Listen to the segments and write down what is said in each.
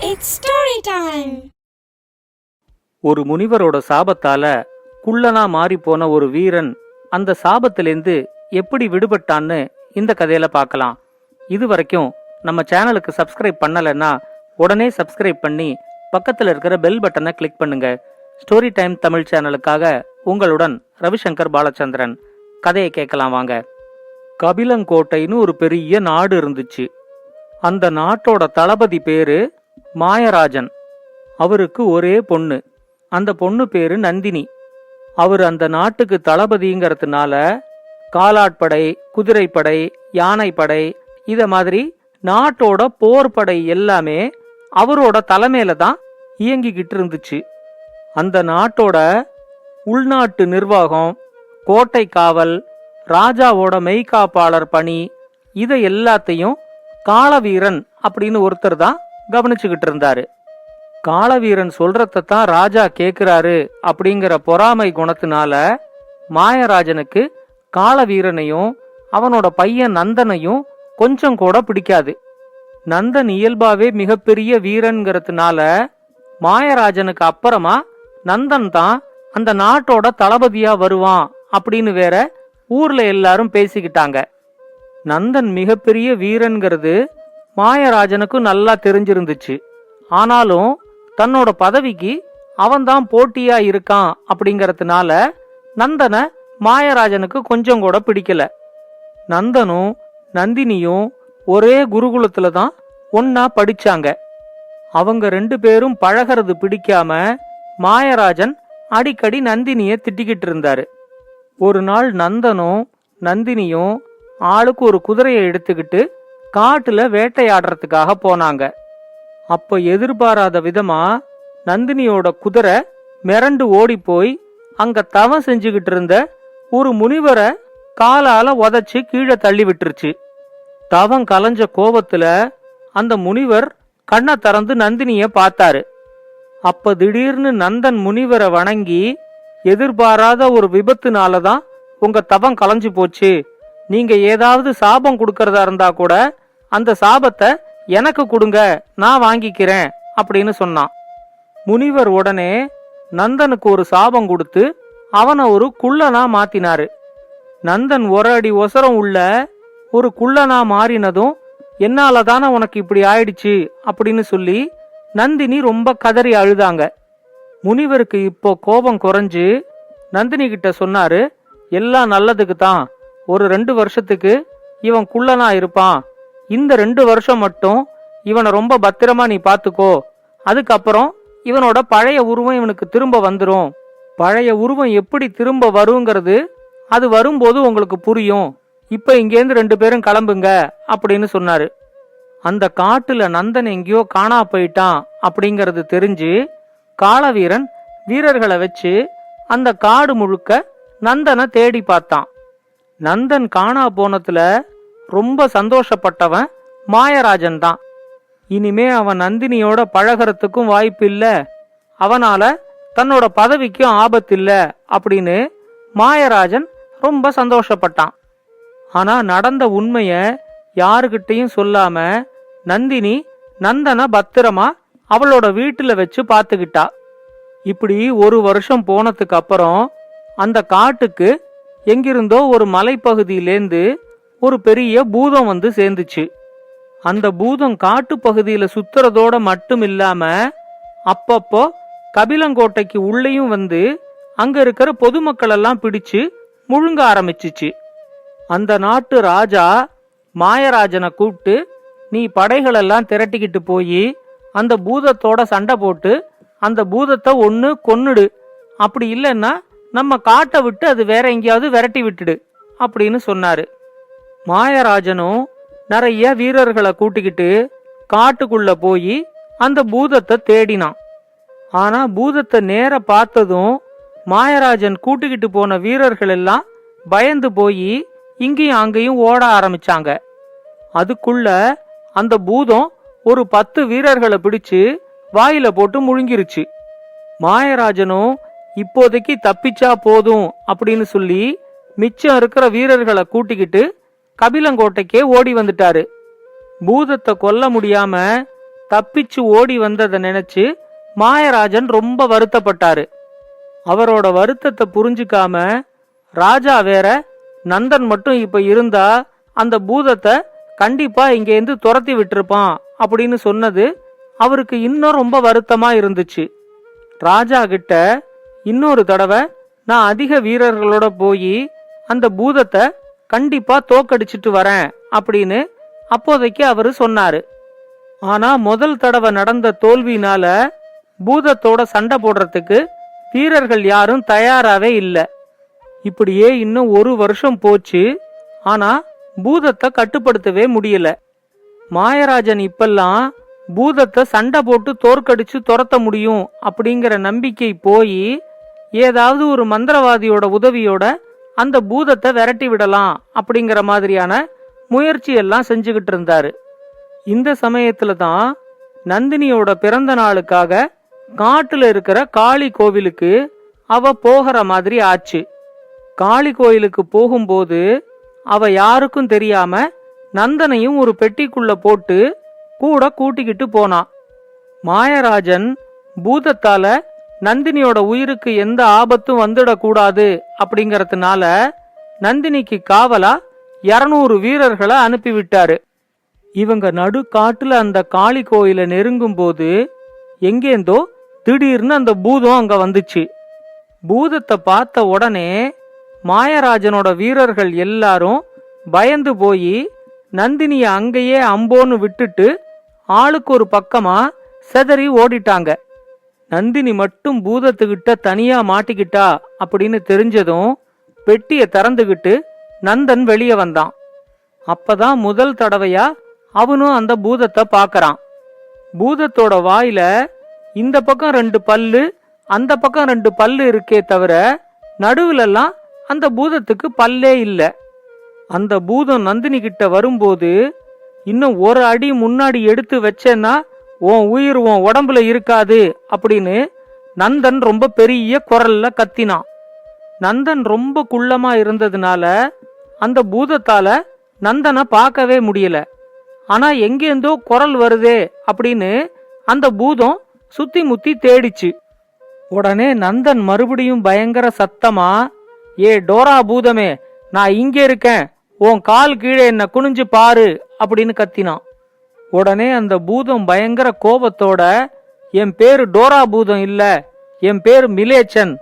It's story time. ஒரு முனிவரோட சாபத்தால குள்ளனா மாறி போன ஒரு வீரன் அந்த சாபத்திலேருந்து எப்படி விடுபட்டான்னு இந்த கதையில பார்க்கலாம். இது வரைக்கும் நம்ம சேனலுக்கு சப்ஸ்கிரைப் பண்ணலைன்னா உடனே சப்ஸ்கிரைப் பண்ணி பக்கத்துல இருக்கிற பெல் பட்டனை கிளிக் பண்ணுங்க. ஸ்டோரி டைம் தமிழ் சேனலுக்காக உங்களுடன் ரவிசங்கர் பாலச்சந்திரன். கதையை கேட்கலாம் வாங்க. கபிலங்கோட்டைன்னு ஒரு பெரிய நாடு இருந்துச்சு. அந்த நாட்டோட தளபதி பேரு மாயராஜன். அவருக்கு ஒரே பொண்ணு. அந்த பொண்ணு பேரு நந்தினி. அவர் அந்த நாட்டுக்கு தளபதிங்கிறதுனால காலாட்படை, குதிரைப்படை, யானைப்படை, இத மாதிரி நாட்டோட போர் படை எல்லாமே அவரோட தலைமையில தான் இயங்கிக்கிட்டு இருந்துச்சு. அந்த நாட்டோட உள்நாட்டு நிர்வாகம், கோட்டை காவல், ராஜாவோட மெய்காப்பாளர் பணி, இதை எல்லாத்தையும் காளவீரன் அப்படின்னு ஒருத்தர் தான் கவனிச்சுக்கிட்டு இருந்தாரு. காளவீரன் சொல்றதான் ராஜா கேக்குறாரு அப்படிங்கிற பொறாமை குணத்தினால மாயராஜனுக்கு காளவீரனையும் அவனோட பையன் நந்தனையும் கொஞ்சம் கூட பிடிக்காது. நந்தன் இயல்பாவே மிகப்பெரிய வீரன்கிறதுனால மாயராஜனுக்கு அப்புறமா நந்தன் தான் அந்த நாட்டோட தளபதியா வருவான் அப்படின்னு வேற ஊர்ல எல்லாரும் பேசிக்கிட்டாங்க. நந்தன் மிகப்பெரிய வீரன்கிறது மாயராஜனுக்கு நல்லா தெரிஞ்சிருந்துச்சு. ஆனாலும் தன்னோட பதவிக்கு அவன்தான் போட்டியா இருக்கான் அப்படிங்கறதுனால நந்தனை மாயராஜனுக்கு கொஞ்சம் கூட பிடிக்கல. நந்தனும் நந்தினியும் ஒரே குருகுலத்துல தான் ஒன்னா படிச்சாங்க. அவங்க ரெண்டு பேரும் பழகிறது பிடிக்காம மாயராஜன் அடிக்கடி நந்தினிய திட்டிக்கிட்டு இருந்தாரு. ஒரு நாள் நந்தனும் நந்தினியும் ஆளுக்கு ஒரு குதிரையை எடுத்துக்கிட்டு காட்டுல வேட்டையாடுறதுக்காக போனாங்க. அப்ப எதிர்பாராத விதமா நந்தினியோட குதிரை மிரண்டு ஓடி போய் அங்க தவம் செஞ்சுகிட்டு இருந்த ஒரு முனிவரை காலால உதைச்சு கீழே தள்ளி விட்டுருச்சு. தவம் கலைஞ்ச கோபத்துல அந்த முனிவர் கண்ணை திறந்து நந்தினிய பார்த்தாரு. அப்ப திடீர்னு நந்தன் முனிவரை வணங்கி, எதிர்பாராத ஒரு விபத்துனாலதான் உங்க தவம் கலைஞ்சு போச்சு, நீங்க ஏதாவது சாபம் கொடுக்கறதா இருந்தா கூட அந்த சாபத்தை எனக்கு கொடுங்க, நான் வாங்கிக்கிறேன் அப்படின்னு சொன்னான். முனிவர் உடனே நந்தனுக்கு ஒரு சாபம் கொடுத்து அவனை ஒரு குள்ளனா மாத்தினாரு. நந்தன் ஒரு அடி ஒசரம் உள்ள ஒரு குள்ளனா மாறினதும் என்னாலதானே உனக்கு இப்படி ஆயிடுச்சு அப்படின்னு சொல்லி நந்தினி ரொம்ப கதறி அழுதாங்க. முனிவருக்கு இப்போ கோபம் குறைஞ்சு நந்தினி கிட்ட சொன்னாரு, எல்லாம் நல்லதுக்கு தான், ஒரு 2 வருஷத்துக்கு இவன் குள்ளனா இருப்பான், இந்த 2 வருஷம் மட்டும் இவனை ரொம்ப பத்திரமா நீ பாத்துக்கோ, அதுக்கப்புறம் இவனோட பழைய உருவம் இவனுக்கு திரும்ப வந்துரும், பழைய உருவம் எப்படி திரும்ப வருங்கிறது அது வரும்போது உங்களுக்கு புரியும், இப்ப இங்கேருந்து 2 பேரும் கிளம்புங்க அப்படின்னு சொன்னாரு. அந்த காட்டுல நந்தன் எங்கேயோ காணா போயிட்டான் அப்படிங்கறது தெரிஞ்சு காளவீரன் வீரர்களை வச்சு அந்த காடு முழுக்க நந்தனை தேடி பார்த்தான். நந்தன் காணா போனதுல ரொம்ப சந்தோஷப்பட்டவன் மாயராஜன் தான். இனிமே அவன் நந்தினியோட பழகிறதுக்கும் வாய்ப்பு இல்ல, அவனால தன்னோட பதவிக்கும் ஆபத்து இல்ல அப்படின்னு மாயராஜன் ரொம்ப சந்தோஷப்பட்டான். ஆனா நடந்த உண்மைய யாருகிட்டையும் சொல்லாம நந்தினி நந்தனை பத்திரமா அவளோட வீட்டுல வச்சு பாத்துக்கிட்டா. இப்படி 1 வருஷம் போனதுக்கு அப்புறம் அந்த காட்டுக்கு எங்கிருந்தோ ஒரு மலைப்பகுதியிலேந்து ஒரு பெரிய பூதம் வந்து சேர்ந்துச்சு. அந்த பூதம் காட்டு பகுதியில சுத்துறதோட மட்டும் இல்லாம அப்பப்போ கபிலங்கோட்டைக்கு உள்ளேயும் வந்து அங்க இருக்கிற பொதுமக்கள் எல்லாம் பிடிச்சு முழுங்க ஆரம்பிச்சிச்சு. அந்த நாட்டு ராஜா மாயராஜனை கூப்பிட்டு, நீ படைகளெல்லாம் திரட்டிக்கிட்டு போய் அந்த பூதத்தோட சண்டை போட்டு அந்த பூதத்தை ஒண்ணு கொன்னுடு, அப்படி இல்லைன்னா நம்ம காட்டை விட்டு அது வேற எங்கேயாவது விரட்டி விட்டுடு அப்படின்னு சொன்னாரு. மாயராஜனும் நிறைய வீரர்களை கூட்டிக்கிட்டு காட்டுக்குள்ள போய் அந்த பூதத்தை தேடினான். ஆனா பூதத்தை நேர பார்த்ததும் மாயராஜன் கூட்டிக்கிட்டு போன வீரர்கள் எல்லாம் பயந்து போய் இங்கேயும் அங்கேயும் ஓட ஆரம்பிச்சாங்க. அதுக்குள்ள அந்த பூதம் ஒரு 10 வீரர்களை பிடிச்சு வாயில போட்டு முழுங்கிருச்சு. மாயராஜனும் இப்போதைக்கு தப்பிச்சா போதும் அப்படின்னு சொல்லி மிச்சம் இருக்கிற வீரர்களை கூட்டிக்கிட்டு கபிலங்கோட்டைக்கே ஓடி வந்துட்டாரு. பூதத்தை கொல்ல முடியாம தப்பிச்சு ஓடி வந்ததை நினைச்சு மாயராஜன் ரொம்ப வருத்தப்பட்டாரு. அவரோட வருத்தத்தை புரிஞ்சுக்காம ராஜா வேற, நந்தன் மட்டும் இப்ப இருந்தா அந்த பூதத்தை கண்டிப்பா இங்கேருந்து துரத்தி விட்டுருப்பான் அப்படின்னு சொன்னது அவருக்கு இன்னும் ரொம்ப வருத்தமா இருந்துச்சு. ராஜா கிட்ட இன்னொரு தடவை நான் அதிக வீரர்களோட போய் அந்த பூதத்தை கண்டிப்பா தோக்கடிச்சிட்டு வரேன் அப்படின்னு அப்போதைக்கு அவரு சொன்னாரு. ஆனா முதல் தடவை நடந்த தோல்வினால பூதத்தோட சண்டை போடுறதுக்கு வீரர்கள் யாரும் தயாராவே இல்ல. இப்படியே இன்னும் 1 வருஷம் போச்சு. ஆனா பூதத்தை கட்டுப்படுத்தவே முடியல. மாயராஜன் இப்பெல்லாம் பூதத்தை சண்டை போட்டு தோற்கடிச்சு துரத்த முடியும் அப்படிங்கிற நம்பிக்கை போய் ஏதாவது ஒரு மந்திரவாதியோட உதவியோட அந்த பூதத்தை விரட்டி விடலாம் அப்படிங்கிற மாதிரியான முயற்சி எல்லாம் செஞ்சுக்கிட்டு இருந்தாரு. இந்த சமயத்துல தான் நந்தினியோட பிறந்த நாளுக்காக காட்டுல இருக்கிற காளி கோவிலுக்கு அவ போகிற மாதிரி ஆச்சு. காளி கோயிலுக்கு போகும்போது அவ யாருக்கும் தெரியாம நந்தனையும் ஒரு பெட்டிக்குள்ள போட்டு கூட கூட்டிக்கிட்டு போனான். மாயராஜன் பூதத்தால நந்தினியோட உயிருக்கு எந்த ஆபத்தும் வந்துடக்கூடாது அப்படிங்கறதுனால நந்தினிக்கு காவலா 200 வீரர்களை அனுப்பிவிட்டாரு. இவங்க நடு காட்டுல அந்த காளி கோயில நெருங்கும் போது எங்கேந்தோ திடீர்னு அந்த பூதம் அங்க வந்துச்சு. பூதத்தை பார்த்த உடனே மாயராஜனோட வீரர்கள் எல்லாரும் பயந்து போய் நந்தினிய அங்கேயே அம்போன்னு விட்டுட்டு ஆளுக்கு ஒரு பக்கமா செதறி ஓடிட்டாங்க. நந்தினி மட்டும் பூதத்துக்கிட்ட தனியா மாட்டிக்கிட்டா அப்படின்னு தெரிஞ்சதும் பெட்டிய திறந்துகிட்டு நந்தன் வெளியே வந்தான். அப்பதான் முதல் தடவையா அவனும் அந்த பூதத்தை பாக்கறான். பூதத்தோட வாயில இந்த பக்கம் 2 பல்லு, அந்த பக்கம் 2 பல்லு இருக்கே தவிர நடுவுலெல்லாம் அந்த பூதத்துக்கு பல்லே இல்ல. அந்த பூதம் நந்தினி கிட்ட வரும்போது, இன்னும் 1 அடி முன்னாடி எடுத்து வச்சேன்னா உன் உயிர் உன் உடம்புல இருக்காது அப்படின்னு நந்தன் ரொம்ப பெரிய குரல்ல கத்தினான். நந்தன் ரொம்ப குள்ளமா இருந்ததுனால அந்த பூதத்தால நந்தனை பார்க்கவே முடியல. ஆனா எங்கேந்தோ குரல் வருதே அப்படின்னு அந்த பூதம் சுத்தி முத்தி தேடிச்சு. உடனே நந்தன் மறுபடியும் பயங்கர சத்தமா, ஏ டோரா பூதமே, நான் இங்க இருக்கேன், உன் கால் கீழே என்ன குனிஞ்சு பாரு அப்படின்னு கத்தினான். உடனே அந்த பூதம் பயங்கர கோபத்தோட, என் பேரு டோரா பூதம் இல்ல, என் பேரு மிலேச்சன்,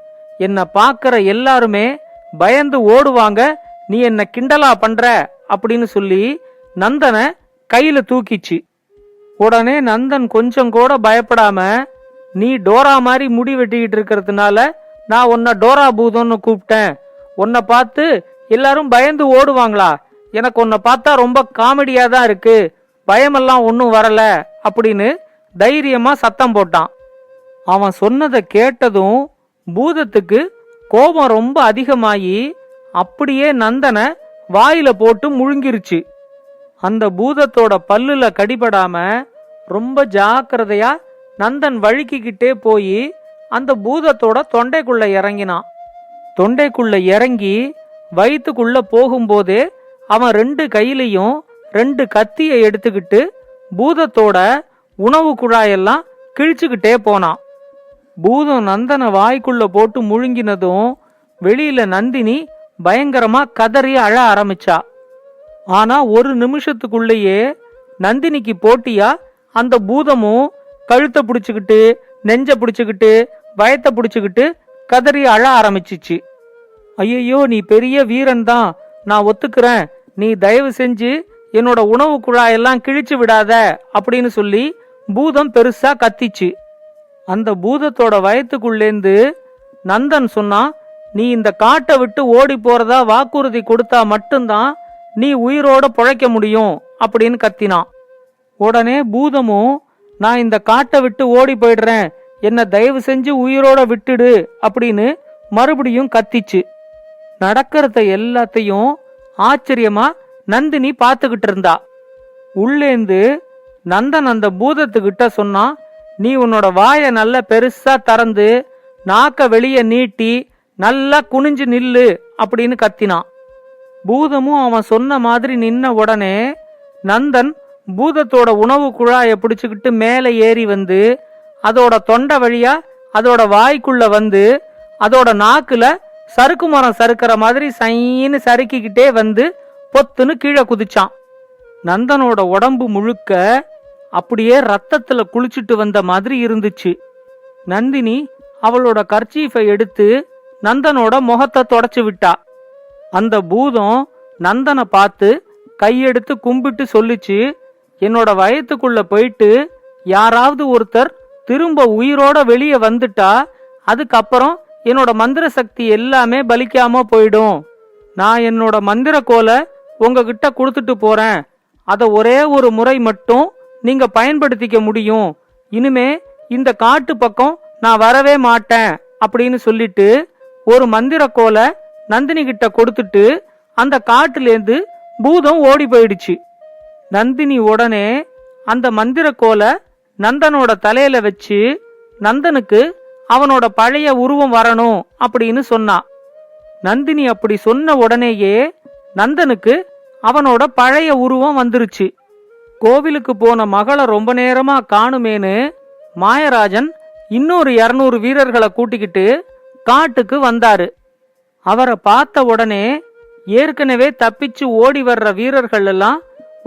என்ன பாக்குற எல்லாருமே பயந்து ஓடுவாங்க, நீ என்ன கிண்டலா பண்ற அப்படின்னு சொல்லி நந்தனை கையில தூக்கிச்சு. உடனே நந்தன் கொஞ்சம் கூட பயப்படாம, நீ டோரா மாதிரி முடி வெட்டிக்கிட்டு இருக்கிறதுனால நான் உன்னை டோரா பூதம்னு கூப்பிட்டேன், உன்னை பார்த்து எல்லாரும் பயந்து ஓடுவாங்களா, எனக்கு உன்னை பார்த்தா ரொம்ப காமெடியா தான் இருக்கு, பயமெல்லாம் ஒன்னும் வரல அப்படின்னு தைரியமா சத்தம் போட்டான். அவன் சொன்னதை கேட்டதும் பூதத்துக்கு கோபம் ரொம்ப அதிகமாயி அப்படியே நந்தனை வாயில போட்டு முழுங்கிருச்சு. அந்த பூதத்தோட பல்லுல கடிபடாம ரொம்ப ஜாக்கிரதையா நந்தன் வழுக்கிக்கிட்டே போய் அந்த பூதத்தோட தொண்டைக்குள்ள இறங்கினான். தொண்டைக்குள்ள இறங்கி வயிற்றுக்குள்ள போகும்போதே அவன் 2 கையிலையும் 2 கத்தியை எடுத்துக்கிட்டு பூதத்தோட உணவு குழாயெல்லாம் கிழிச்சுக்கிட்டே போனான். பூதம் நந்தனை வாய்க்குள்ள போட்டு முழுங்கினதும் வெளியில நந்தினி பயங்கரமா கதறி அழ ஆரம்பிச்சா. ஆனா 1 நிமிஷத்துக்குள்ளேயே நந்தினிக்கு போட்டியா அந்த பூதமும் கழுத்தை பிடிச்சுக்கிட்டு, நெஞ்ச பிடிச்சுக்கிட்டு, வயத்தை பிடிச்சுக்கிட்டு கதறி அழ ஆரம்பிச்சிச்சு. ஐயோ, நீ பெரிய வீரன் தான், நான் ஒத்துக்கிறேன், நீ தயவு செஞ்சு என்னோட உணவு குழாயெல்லாம் கிழிச்சு விடாத அப்படின்னு சொல்லி பூதம் பெருசா கத்திச்சு. அந்த பூதத்தோட வயத்துக்குள்ளேந்து நந்தன் சொன்னா, நீ இந்த காட்டை விட்டு ஓடி போறதா வாக்குறுதி கொடுத்தா மட்டும்தான் நீ உயிரோட பொழைக்க முடியும் அப்படின்னு கத்தினான். உடனே பூதமும், நான் இந்த காட்டை விட்டு ஓடி போயிடுறேன், என்ன தயவு செஞ்சு உயிரோட விட்டுடு அப்படின்னு மறுபடியும் கத்திச்சு. நடக்கிறத எல்லாத்தையும் ஆச்சரியமா நந்தினி பாத்துக்கிட்டு இருந்தா. உள்ளேந்து நந்தன் அந்த பூதத்துக்கிட்ட சொன்னா, நீ உன்னோட வாய நல்ல பெருசா திறந்து நாக்க வெளிய நீட்டி நல்லா குனிஞ்சு நில்லு அப்படின்னு கத்தினான். பூதமும் அவன் சொன்ன மாதிரி நின்ன உடனே நந்தன் பூதத்தோட உணவு குழாயை பிடிச்சுக்கிட்டு மேலே ஏறி வந்து அதோட தொண்டை வழியா அதோட வாய்க்குள்ள வந்து அதோட நாக்குல சறுக்கு மரம் சறுக்கிற மாதிரி சைன்னு சறுக்கிக்கிட்டே வந்து பொத்துன்னு கீழே குதிச்சான். நந்தனோட உடம்பு முழுக்க அப்படியே ரத்தத்துல குளிச்சுட்டு வந்த மாதிரி இருந்துச்சு. நந்தினி அவளோட கர்ச்சீஃபை எடுத்து நந்தனோட முகத்தை தொடச்சு விட்டா. அந்த பூதம் நந்தனை பார்த்து கையெடுத்து கும்பிட்டு சொல்லிச்சு, என்னோட வயத்துக்குள்ள போயிட்டு யாராவது ஒருத்தர் திரும்ப உயிரோட வெளியே வந்துட்டா அதுக்கப்புறம் என்னோட மந்திர சக்தி எல்லாமே பலிக்காம போயிடும். நான் என்னோட மந்திர கோலை உங்ககிட்ட கொடுத்துட்டு போறேன். அதை ஒரே ஒரு முறை மட்டும் நீங்க பயன்படுத்திக்க முடியும். இனிமே இந்த காட்டு பக்கம் நான் வரவே மாட்டேன் அப்படின்னு சொல்லிட்டு ஒரு மந்திர கோலை நந்தினி கிட்ட கொடுத்துட்டு அந்த காட்டுலேருந்து பூதம் ஓடி போயிடுச்சு. நந்தினி உடனே அந்த மந்திர கோலை நந்தனோட தலையில வச்சு நந்தனுக்கு அவனோட பழைய உருவம் வரணும் அப்படின்னு சொன்னான். நந்தினி அப்படி சொன்ன உடனேயே நந்தனுக்கு அவனோட பழைய உருவம் வந்துருச்சு. கோவிலுக்கு போன மகளை ரொம்ப நேரமா காணுமேனு மாயராஜன் இன்னொரு 200 வீரர்களை கூட்டிக்கிட்டு காட்டுக்கு வந்தாரு. அவரை பார்த்த உடனே ஏற்கனவே தப்பிச்சு ஓடி வர்ற வீரர்கள் எல்லாம்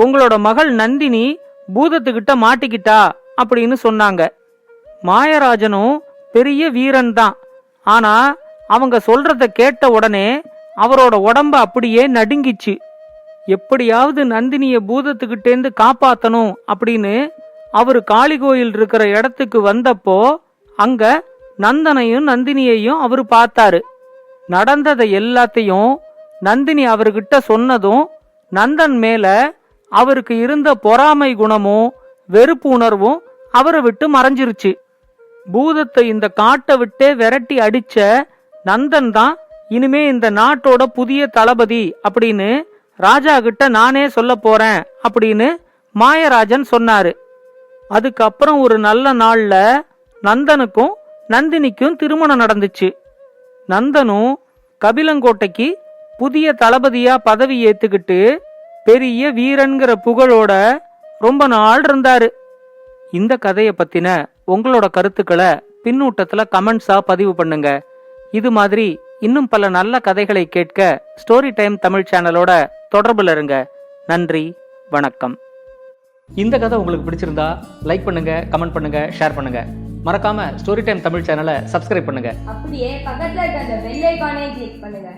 உங்களோட மகள் நந்தினி பூதத்துக்கிட்ட மாட்டிக்கிட்டா அப்படின்னு சொன்னாங்க. மாயராஜனும் பெரிய வீரன் தான். ஆனா அவங்க சொல்றத கேட்ட உடனே அவரோட உடம்பு அப்படியே நடுங்கிச்சு. எப்படியாவது நந்தினிய பூதத்துக்கிட்டேந்து காப்பாத்தணும் அப்படின்னு அவரு காளி கோயில் இருக்கிற இடத்துக்கு வந்தப்போ அங்க நந்தனையும் நந்தினியையும் அவரு பார்த்தாரு. நடந்ததை எல்லாத்தையும் நந்தினி அவர்கிட்ட சொன்னதும் நந்தன் மேல அவருக்கு இருந்த பொறாமை குணமும் வெறுப்பு உணர்வும் அவரை விட்டு மறைஞ்சிருச்சு. பூதத்தை இந்த காட்டை விட்டே விரட்டி அடிச்ச நந்தன் தான் இனிமே இந்த நாட்டோட புதிய தளபதி அப்படின்னு ராஜா கிட்ட நானே சொல்ல போறேன் அப்படின்னு மாயராஜன் சொன்னாரு. அதுக்கப்புறம் ஒரு நல்ல நாள்ல நந்தனுக்கும் நந்தினிக்கும் திருமணம் நடந்துச்சு. நந்தனும் கபிலங்கோட்டைக்கு புதிய தளபதியா பதவி ஏத்துக்கிட்டு பெரிய வீரன்கிற புகழோட ரொம்ப நாள் இருந்தாரு. இந்த கதையை பத்தின உங்களோட கருத்துக்களை பின்னூட்டத்துல கமெண்ட்ஸா பதிவு பண்ணுங்க. இது மாதிரி இன்னும் பல நல்ல கதைகளை கேட்க ஸ்டோரி டைம் தமிழ் சேனலோட தொடர்புல இருங்க. நன்றி, வணக்கம். இந்த கதை உங்களுக்கு பிடிச்சிருந்தா லைக் பண்ணுங்க, கமெண்ட் பண்ணுங்க, ஷேர் பண்ணுங்க. மறக்காம ஸ்டோரி டைம் தமிழ் சேனலை சப்ஸ்கிரைப் பண்ணுங்க. அப்படியே பக்கத்துல இருக்க அந்த பெல் ஐகானை கிளிக் பண்ணுங்க.